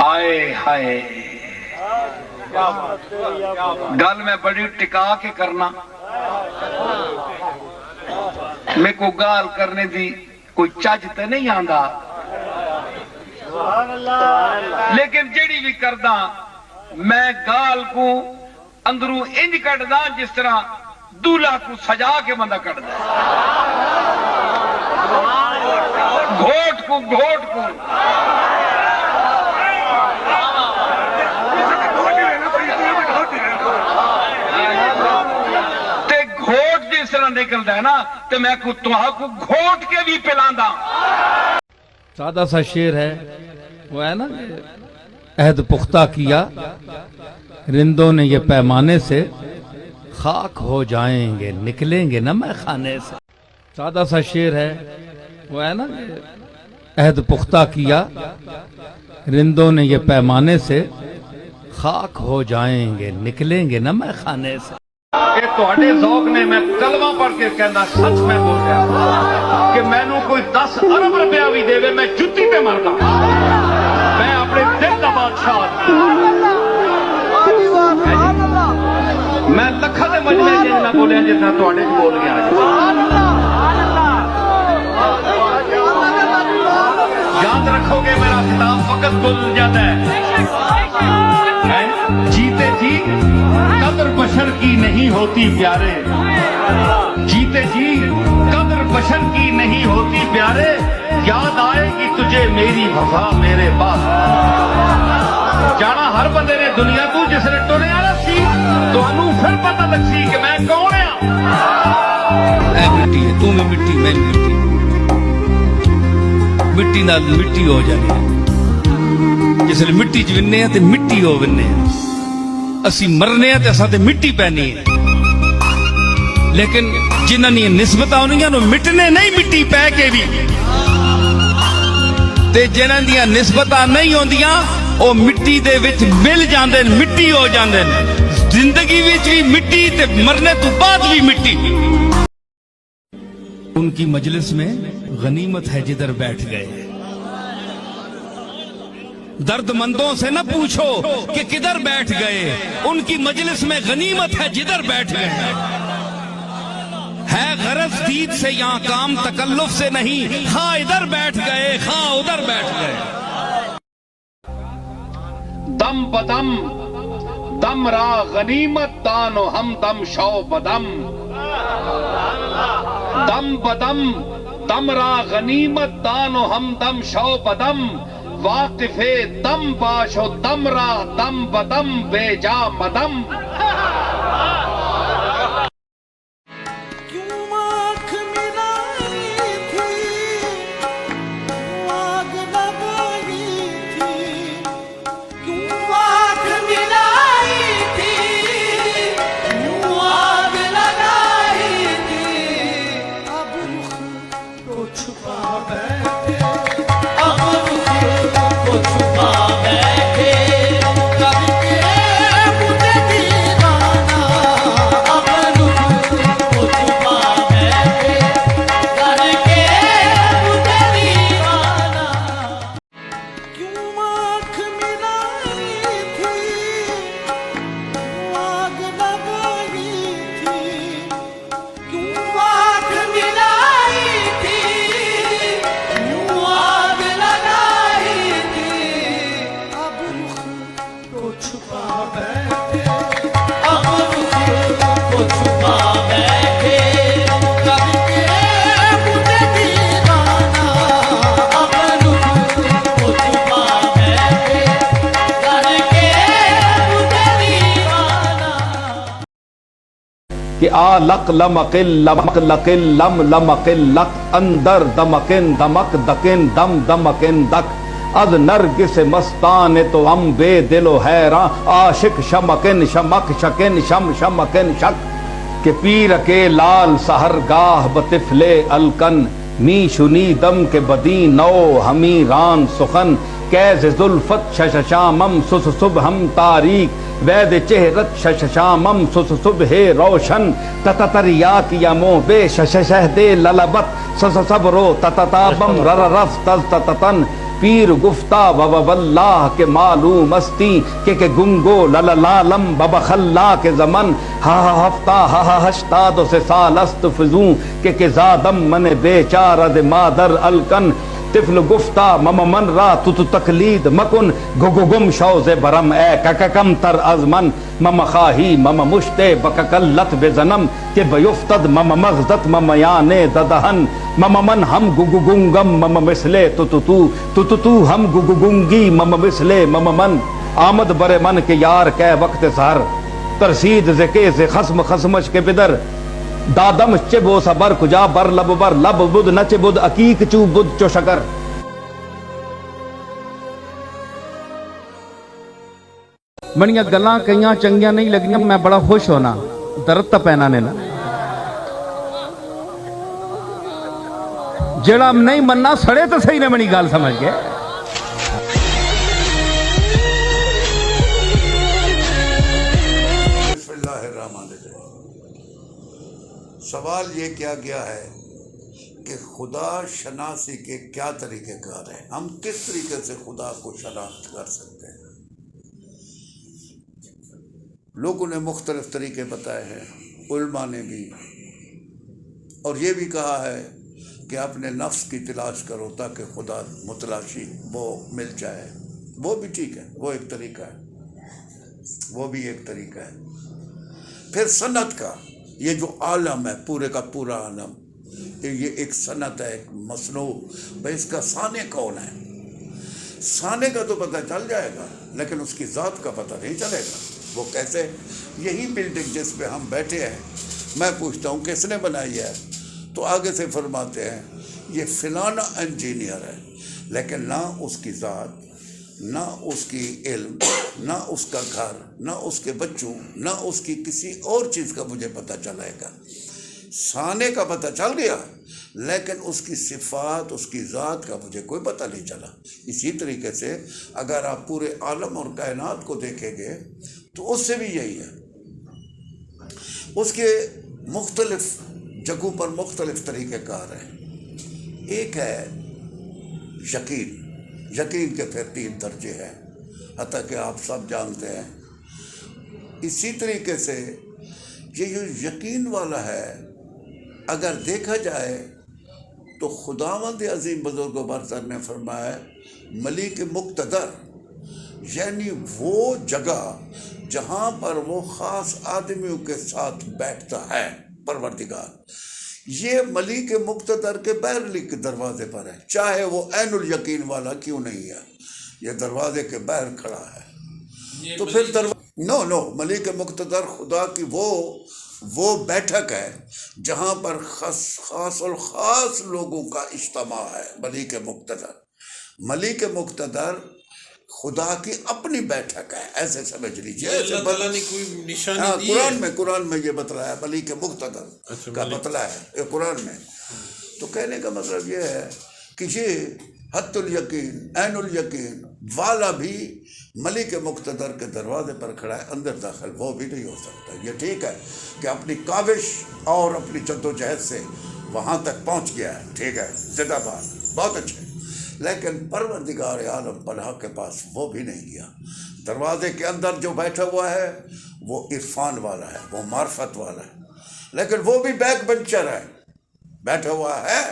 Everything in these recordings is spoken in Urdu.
آئے ہائے گل میں بڑی ٹکا کے کرنا، میں کو گال کرنے دی کوئی چج تے نہیں آندا، لیکن جیڑی بھی کردہ میں گال کو اندروں انج کٹدا جس طرح دولہا کو سجا کے بندہ کٹدا، گھوٹ کو تے گھوٹ جس طرح نکلدا ہے نا تے میں کو توہا کو گھوٹ کے بھی پلاندا۔ سادہ سا شعر ہے وہ ہے نا، عہد پختہ کیا رندوں نے یہ پیمانے سے، خاک ہو جائیں گے نکلیں گے نہ میں خانے سے۔ سادہ سا شعر ہے وہ ہے نا، عہد پختہ کیا رندوں نے یہ پیمانے سے، خاک ہو جائیں گے نکلیں گے نہ میں خانے سے۔ کہ تہاڈے ذوق نے میں کلمہ پڑھ کے کہندا سچ میں بول رہا کہ مینوں کوئی 10 ارب روپیہ بھی دے میں جُتی تے مردا، میں اپنے دل دا بادشاہ، میں لکھاں دے مجمع جتنا بولیا جتنا تہاڈے چ بول گیا۔ یاد رکھو گے میرا خطاب وقت گزر جاتا ہے، جیتے جی قدر بشر کی نہیں ہوتی پیارے، جیتے جی قدر بشر کی نہیں ہوتی پیارے، یاد آئے گی تجھے میری وفا میرے پاس۔ جانا ہر بندے نے دنیا کو جس نے ٹرے آنا سی تو انہوں پھر پتہ لگ سی کہ میں کون ہاں۔ اے مٹی ہے، تو میں مٹی میں مٹی، مٹی نال مٹی ہو جانی ہے، جس لئے مٹی جونے ہیں تے مٹی ہو ونے ہیں، اسی مرنے ہیں تے اساں تے مٹی پہنی ہے، لیکن جنہاں نے نسبتاں ہونیاں نو مٹنے نہیں مٹی پہ کے بھی، تے جنہاں دیاں نسبتاں نہیں ہوندیاں او مٹی دے وچ مل جاندے مٹی ہو جاندے، زندگی وچ بھی مٹی تے مرنے تو بعد بھی مٹی۔ ان کی مجلس میں غنیمت ہے جدھر بیٹھ گئے، درد مندوں سے نہ پوچھو کہ کدھر بیٹھ گئے، ان کی مجلس میں غنیمت ہے جدھر بیٹھ گئے، ہے غرض دید سے یہاں کام تکلف سے نہیں، خواہ ادھر بیٹھ گئے خواہ ادھر بیٹھ گئے۔ دم بدم دم را غنیمت دان و ہم دم شو بدم، دم بدم دم را غنیمت دان و ہم دم شو بدم، واقف دم باش و دم را دم بدم بے جا مدم۔ کہ آ لق لمقل لمق لقل لم لمقل لق اندر دمکن دمک دکن دم دمکن دک از نرگس مستان تو ہم بے دل و حیران عاشق شمکن شمک شکن شم شمکن شک کہ پیر کے لال سحر گاہ بطفل الکن می شنی دم کے بدی نو ہمی ران سخن کیز زلفت شششامم سس صبحم تاریک وید چہرت شششامم سس صبح روشن تتتریا کیا مو بے شششہ دے للبت سس صبرو تتتابم رر رف تز تتتن پیر گفتہ و واللہ کے معلوم استی کہ گنگو لالم بابا خلا کے زمن ہا ہفتہ ہا ہشتاد سے سال است فزوں کہ زادم من بے چارہ مادر الکن طفل گفتہ مم من را تو تقلید مکن گم شوز برم اے ککم تر از من مم خواہی مم مشتے بککلت بے زنم کہ بیفتد مم مغزت مم یانے ددہن مم من ہم گنگم مم مسلے تو ہم گنگی مم مسلے مم من آمد برے من کے یار کہ وقت سہر ترسید زکے سے خسم خسمش کے بدر دادم چبو صبر کجا بر لب بد نچ بد عقیق چو بد چو شکر. بڑیاں گلاں کئیاں چنگیاں نہیں لگنیاں میں بڑا خوش ہونا درد تا پینا نے نا جڑا نہیں مننا سڑے تو صحیح نے بنی گال سمجھ گئے. بسم اللہ الرحمن الرحیم. سوال یہ کیا گیا ہے کہ خدا شناسی کے کیا طریقہ کار ہیں، ہم کس طریقے سے خدا کو شناخت کر سکتے ہیں. لوگوں نے مختلف طریقے بتائے ہیں، علماء نے بھی، اور یہ بھی کہا ہے کہ اپنے نفس کی تلاش کرو تاکہ خدا متلاشی وہ مل جائے. وہ بھی ٹھیک ہے، وہ ایک طریقہ ہے، وہ بھی ایک طریقہ ہے. پھر صنعت کا یہ جو عالم ہے، پورے کا پورا عالم، یہ ایک صنعت ہے، ایک مصنوع. بھائی اس کا صانع کون ہے؟ صانع کا تو پتہ چل جائے گا لیکن اس کی ذات کا پتہ نہیں چلے گا. وہ کیسے؟ یہی بلڈنگ جس پہ ہم بیٹھے ہیں، میں پوچھتا ہوں کس نے بنائی ہے، تو آگے سے فرماتے ہیں یہ فلانا انجینئر ہے، لیکن نہ اس کی ذات، نہ اس کی علم، نہ اس کا گھر، نہ اس کے بچوں، نہ اس کی کسی اور چیز کا مجھے پتہ چلے گا. صانع کا پتہ چل گیا لیکن اس کی صفات، اس کی ذات کا مجھے کوئی پتہ نہیں چلا. اسی طریقے سے اگر آپ پورے عالم اور کائنات کو دیکھیں گے تو اس سے بھی یہی ہے. اس کے مختلف جگہوں پر مختلف طریقہ کار ہیں. ایک ہے یقین. یقین کے پھر 3 درجے ہیں، حتیٰ کہ آپ سب جانتے ہیں. اسی طریقے سے یہ جو یقین والا ہے، اگر دیکھا جائے تو خداوند عظیم بزرگ و برتر نے فرمایا ملیک مقتدر، یعنی وہ جگہ جہاں پر وہ خاص آدمیوں کے ساتھ بیٹھتا ہے پروردگار، یہ ملیک مقتدر کے باہر کے دروازے پر ہے، چاہے وہ عین الیقین والا کیوں نہیں ہے، یہ دروازے کے باہر کھڑا ہے. تو پھر ملیک مقتدر خدا کی وہ بیٹھک ہے جہاں پر خاص الخاص لوگوں کا اجتماع ہے. ملیک مقتدر خدا کی اپنی بیٹھک ہے، ایسے سمجھ لیجیے. اللہ تعالیٰ نے کوئی نشانی دی ہے؟ قرآن میں یہ بتلایا، ملیک مقتدر کا بتلایا ہے قرآن میں. تو کہنے کا مطلب یہ ہے کہ یہ حت الیقین، عین الیقین والا بھی ملیک مقتدر کے دروازے پر کھڑا ہے، اندر داخل وہ بھی نہیں ہو سکتا. یہ ٹھیک ہے کہ اپنی کاوش اور اپنی جدوجہد سے وہاں تک پہنچ گیا ہے، ٹھیک ہے، زندہ باد، بہت اچھے، لیکن پروردگار عالم پناہ کے پاس وہ بھی نہیں گیا. دروازے کے اندر جو بیٹھا ہوا ہے وہ عرفان والا ہے، وہ معرفت والا ہے، لیکن وہ بھی بیک بینچر ہے. بیٹھا ہوا ہے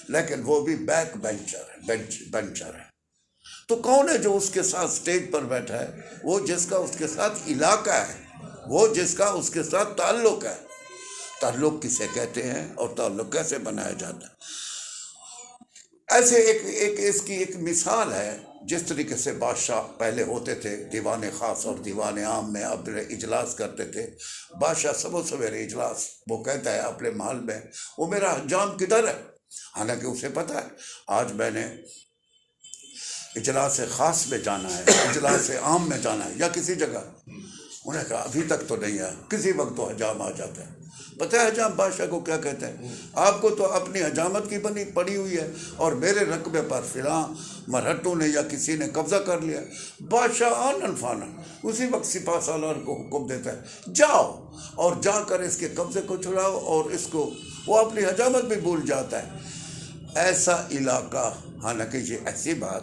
لیکن وہ بھی بیک بینچر ہے. تو کون ہے جو اس کے ساتھ سٹیج پر بیٹھا ہے؟ وہ جس کا اس کے ساتھ علاقہ ہے، وہ جس کا اس کے ساتھ تعلق ہے. تعلق کسے کہتے ہیں اور تعلق کیسے بنایا جاتا ہے؟ ایسے اس کی ایک مثال ہے. جس طریقے سے بادشاہ پہلے ہوتے تھے، دیوان خاص اور دیوان عام میں اپنے اجلاس کرتے تھے. بادشاہ صبح سویرے اجلاس، وہ کہتا ہے اپنے محل میں وہ میرا حجام کدھر ہے، حالانکہ اسے پتہ ہے آج میں نے اجلاس خاص میں جانا ہے، اجلاس عام میں جانا ہے یا کسی جگہ. انہیں کہا ابھی تک تو نہیں ہے، کسی وقت تو حجام آ جاتا ہے. پتہ ہے حجام بادشاہ کو کیا کہتے ہیں؟ آپ کو تو اپنی حجامت کی بنی پڑی ہوئی ہے اور میرے رقبے پر فلاں مرہٹوں نے یا کسی نے قبضہ کر لیا. بادشاہ آنن فانن اسی وقت سپاہ سالار کو حکم دیتا ہے جاؤ اور جا کر اس کے قبضے کو چھڑاؤ، اور اس کو وہ اپنی حجامت بھی بھول جاتا ہے. ایسا علاقہ، حالانکہ یہ ایسی بات